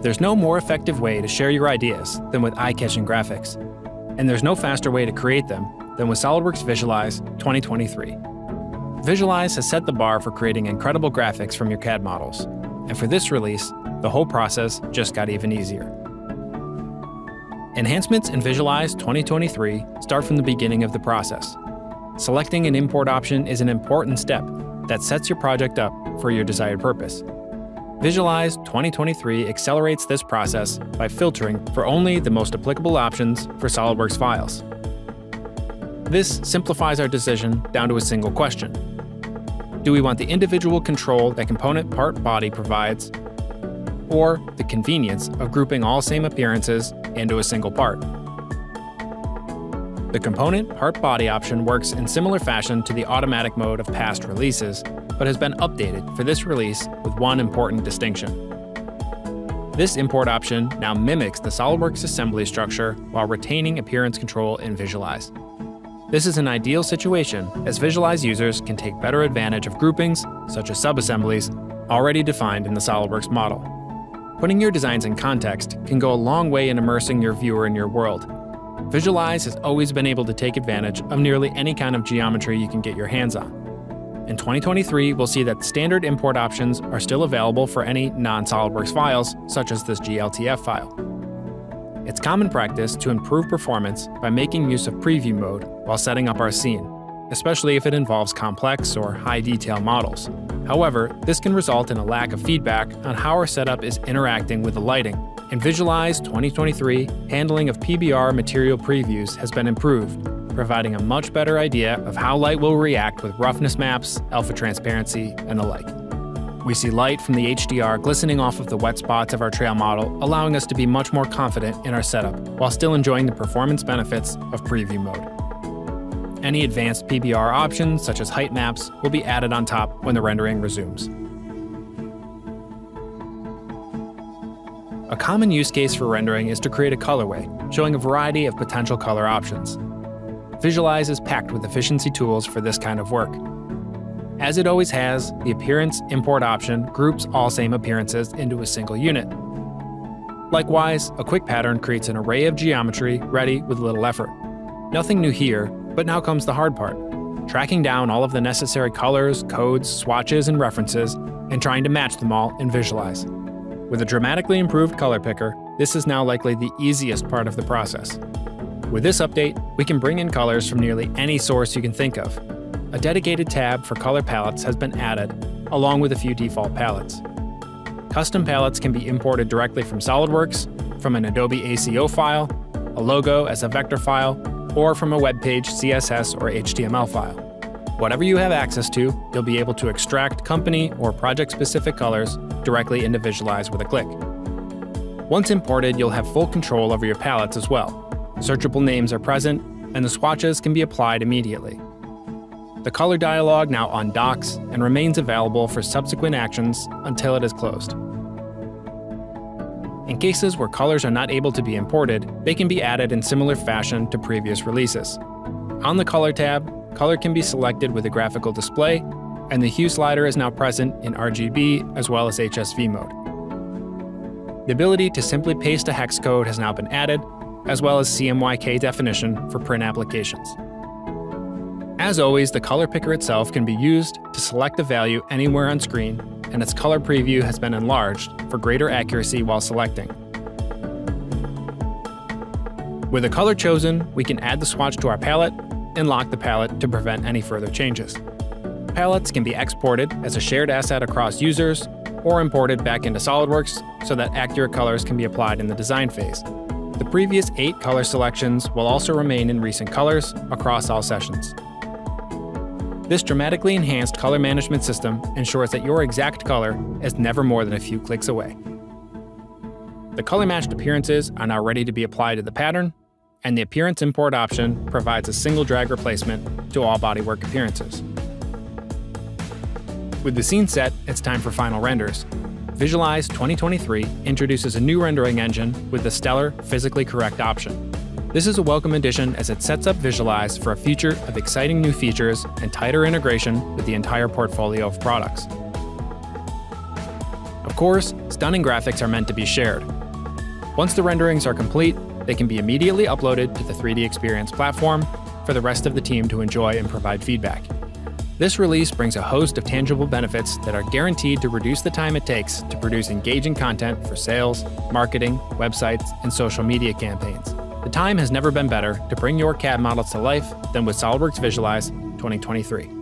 There's no more effective way to share your ideas than with eye-catching graphics. And there's no faster way to create them than with SOLIDWORKS Visualize 2023. Visualize has set the bar for creating incredible graphics from your CAD models. And for this release, the whole process just got even easier. Enhancements in Visualize 2023 start from the beginning of the process. Selecting an import option is an important step that sets your project up for your desired purpose. Visualize 2023 accelerates this process by filtering for only the most applicable options for SOLIDWORKS files. This simplifies our decision down to a single question. Do we want the individual control that component part body provides, or the convenience of grouping all same appearances into a single part? The component part body option works in similar fashion to the automatic mode of past releases, but has been updated for this release with one important distinction. This import option now mimics the SOLIDWORKS assembly structure while retaining appearance control in Visualize. This is an ideal situation, as Visualize users can take better advantage of groupings, such as subassemblies, already defined in the SOLIDWORKS model. Putting your designs in context can go a long way in immersing your viewer in your world. Visualize has always been able to take advantage of nearly any kind of geometry you can get your hands on. In 2023, we'll see that standard import options are still available for any non-SOLIDWORKS files, such as this GLTF file. It's common practice to improve performance by making use of preview mode while setting up our scene, especially if it involves complex or high-detail models. However, this can result in a lack of feedback on how our setup is interacting with the lighting. In Visualize 2023, handling of PBR material previews has been improved, providing a much better idea of how light will react with roughness maps, alpha transparency, and the like. We see light from the HDR glistening off of the wet spots of our trail model, allowing us to be much more confident in our setup, while still enjoying the performance benefits of preview mode. Any advanced PBR options, such as height maps, will be added on top when the rendering resumes. A common use case for rendering is to create a colorway, showing a variety of potential color options. Visualize is packed with efficiency tools for this kind of work. As it always has, the Appearance Import option groups all same appearances into a single unit. Likewise, a quick pattern creates an array of geometry ready with little effort. Nothing new here, but now comes the hard part: tracking down all of the necessary colors, codes, swatches, and references, and trying to match them all in Visualize. With a dramatically improved color picker, this is now likely the easiest part of the process. With this update, we can bring in colors from nearly any source you can think of. A dedicated tab for color palettes has been added, along with a few default palettes. Custom palettes can be imported directly from SOLIDWORKS, from an Adobe ACO file, a logo as a vector file, or from a web page CSS or HTML file. Whatever you have access to, you'll be able to extract company or project-specific colors directly into Visualize with a click. Once imported, you'll have full control over your palettes as well. Searchable names are present, and the swatches can be applied immediately. The color dialog now undocks and remains available for subsequent actions until it is closed. In cases where colors are not able to be imported, they can be added in similar fashion to previous releases. On the Color tab, color can be selected with a graphical display, and the hue slider is now present in RGB as well as HSV mode. The ability to simply paste a hex code has now been added, as well as CMYK definition for print applications. As always, the color picker itself can be used to select a value anywhere on screen, and its color preview has been enlarged for greater accuracy while selecting. With a color chosen, we can add the swatch to our palette and lock the palette to prevent any further changes. Palettes can be exported as a shared asset across users, or imported back into SOLIDWORKS so that accurate colors can be applied in the design phase. The previous 8 color selections will also remain in recent colors across all sessions. This dramatically enhanced color management system ensures that your exact color is never more than a few clicks away. The color-matched appearances are now ready to be applied to the pattern, and the Appearance Import option provides a single drag replacement to all bodywork appearances. With the scene set, it's time for final renders. Visualize 2023 introduces a new rendering engine with the stellar Physically Correct option. This is a welcome addition as it sets up Visualize for a future of exciting new features and tighter integration with the entire portfolio of products. Of Of course, stunning graphics are meant to be shared. Once the renderings are complete, they can be immediately uploaded to the 3D Experience platform for the rest of the team to enjoy and provide feedback. This release brings a host of tangible benefits that are guaranteed to reduce the time it takes to produce engaging content for sales, marketing, websites, and social media campaigns. The time has never been better to bring your CAD models to life than with SOLIDWORKS Visualize 2023.